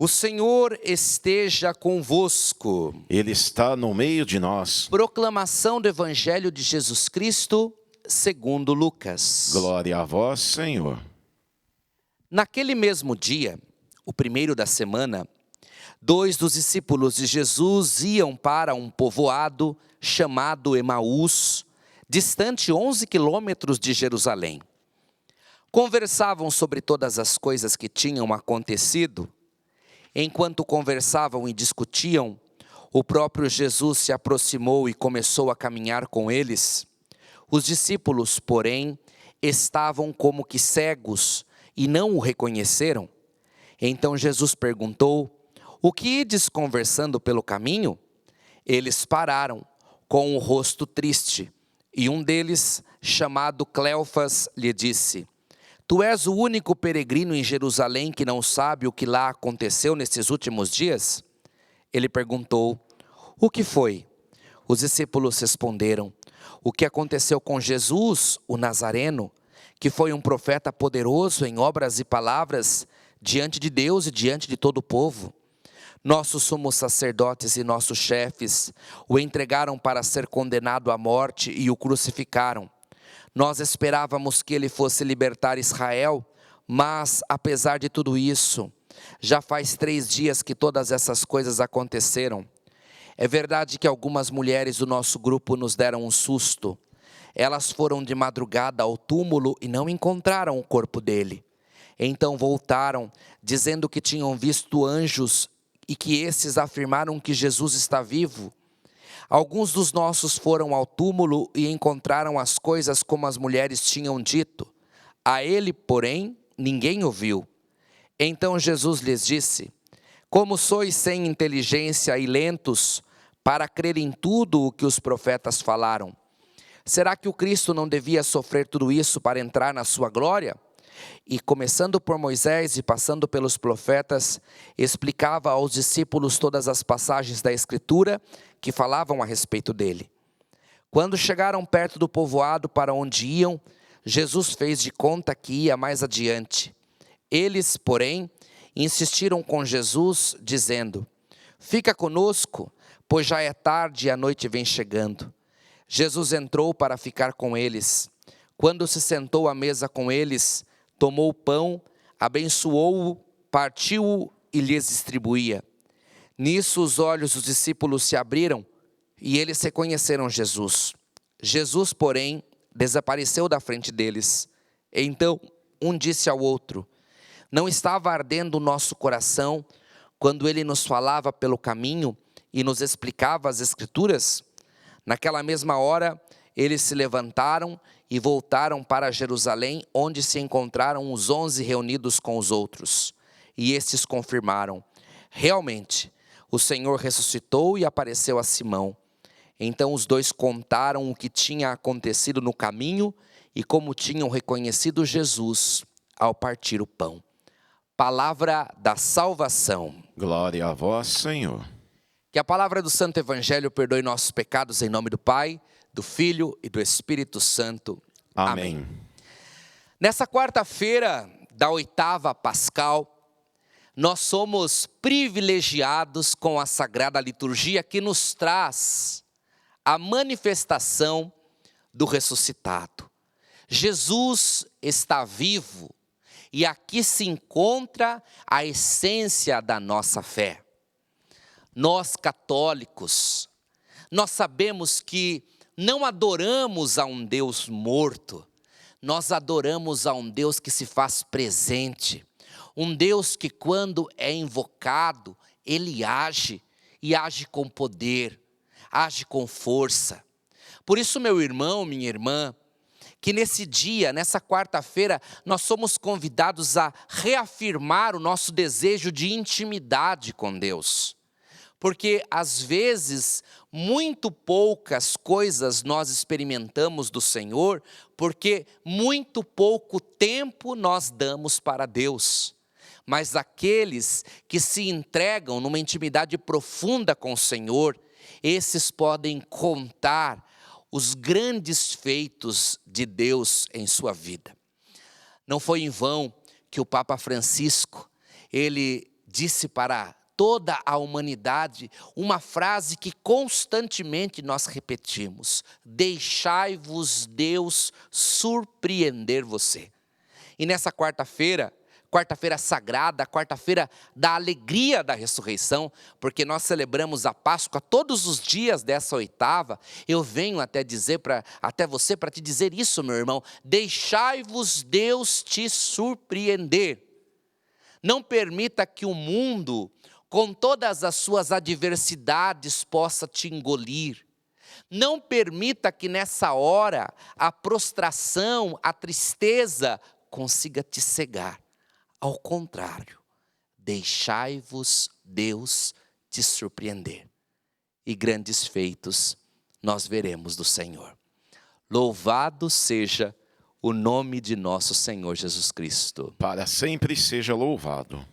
O Senhor esteja convosco. Ele está no meio de nós. Proclamação do Evangelho de Jesus Cristo, segundo Lucas. Glória a vós, Senhor. Naquele mesmo dia, o primeiro da semana, 2 dos discípulos de Jesus iam para um povoado chamado Emaús, distante 11 quilômetros de Jerusalém. Conversavam sobre todas as coisas que tinham acontecido. Enquanto conversavam e discutiam, o próprio Jesus se aproximou e começou a caminhar com eles. Os discípulos, porém, estavam como que cegos e não o reconheceram. Então Jesus perguntou: "O que ides conversando pelo caminho?" Eles pararam, com o rosto triste, e um deles, chamado Cleofas, lhe disse: "Tu és o único peregrino em Jerusalém que não sabe o que lá aconteceu nesses últimos dias?" Ele perguntou: "O que foi?" Os discípulos responderam: "O que aconteceu com Jesus, o Nazareno, que foi um profeta poderoso em obras e palavras diante de Deus e diante de todo o povo. Nossos sumos sacerdotes e nossos chefes o entregaram para ser condenado à morte e o crucificaram. Nós esperávamos que ele fosse libertar Israel, mas, apesar de tudo isso, já faz 3 dias que todas essas coisas aconteceram. É verdade que algumas mulheres do nosso grupo nos deram um susto. Elas foram de madrugada ao túmulo e não encontraram o corpo dele. Então voltaram, dizendo que tinham visto anjos e que esses afirmaram que Jesus está vivo. Alguns dos nossos foram ao túmulo e encontraram as coisas como as mulheres tinham dito. A ele, porém, ninguém o viu." Então Jesus lhes disse: "Como sois sem inteligência e lentos para crer em tudo o que os profetas falaram? Será que o Cristo não devia sofrer tudo isso para entrar na sua glória?" E começando por Moisés e passando pelos profetas, explicava aos discípulos todas as passagens da Escritura que falavam a respeito dele. Quando chegaram perto do povoado para onde iam, Jesus fez de conta que ia mais adiante. Eles, porém, insistiram com Jesus, dizendo: "Fica conosco, pois já é tarde e a noite vem chegando." Jesus entrou para ficar com eles. Quando se sentou à mesa com eles, tomou o pão, abençoou-o, partiu-o e lhes distribuía. Nisso os olhos dos discípulos se abriram e eles reconheceram Jesus. Jesus, porém, desapareceu da frente deles. Então um disse ao outro: "Não estava ardendo o nosso coração quando ele nos falava pelo caminho e nos explicava as Escrituras?" Naquela mesma hora, eles se levantaram e voltaram para Jerusalém, onde se encontraram os 11 reunidos com os outros. E estes confirmaram: "Realmente, o Senhor ressuscitou e apareceu a Simão." Então os dois contaram o que tinha acontecido no caminho e como tinham reconhecido Jesus ao partir o pão. Palavra da salvação. Glória a vós, Senhor. Que a palavra do Santo Evangelho perdoe nossos pecados em nome do Pai, do Filho e do Espírito Santo. Amém. Nessa quarta-feira da 8ª Pascal, nós somos privilegiados com a Sagrada Liturgia que nos traz a manifestação do ressuscitado. Jesus está vivo e aqui se encontra a essência da nossa fé. Nós católicos, nós sabemos que não adoramos a um Deus morto, nós adoramos a um Deus que se faz presente, um Deus que quando é invocado, ele age, e age com poder, age com força. Por isso, meu irmão, minha irmã, que nesse dia, nessa quarta-feira, nós somos convidados a reafirmar o nosso desejo de intimidade com Deus. Porque às vezes, muito poucas coisas nós experimentamos do Senhor, porque muito pouco tempo nós damos para Deus. Mas aqueles que se entregam numa intimidade profunda com o Senhor, esses podem contar os grandes feitos de Deus em sua vida. Não foi em vão que o Papa Francisco, ele disse para toda a humanidade uma frase que constantemente nós repetimos: deixai-vos Deus surpreender você. E nessa quarta-feira sagrada, quarta-feira da alegria da ressurreição, porque nós celebramos a Páscoa todos os dias dessa oitava, eu venho até você para te dizer isso, meu irmão: deixai-vos Deus te surpreender. Não permita que o mundo, com todas as suas adversidades, possa te engolir. Não permita que nessa hora a prostração, a tristeza consiga te cegar. Ao contrário, deixai-vos Deus te surpreender. E grandes feitos nós veremos do Senhor. Louvado seja o nome de nosso Senhor Jesus Cristo. Para sempre seja louvado.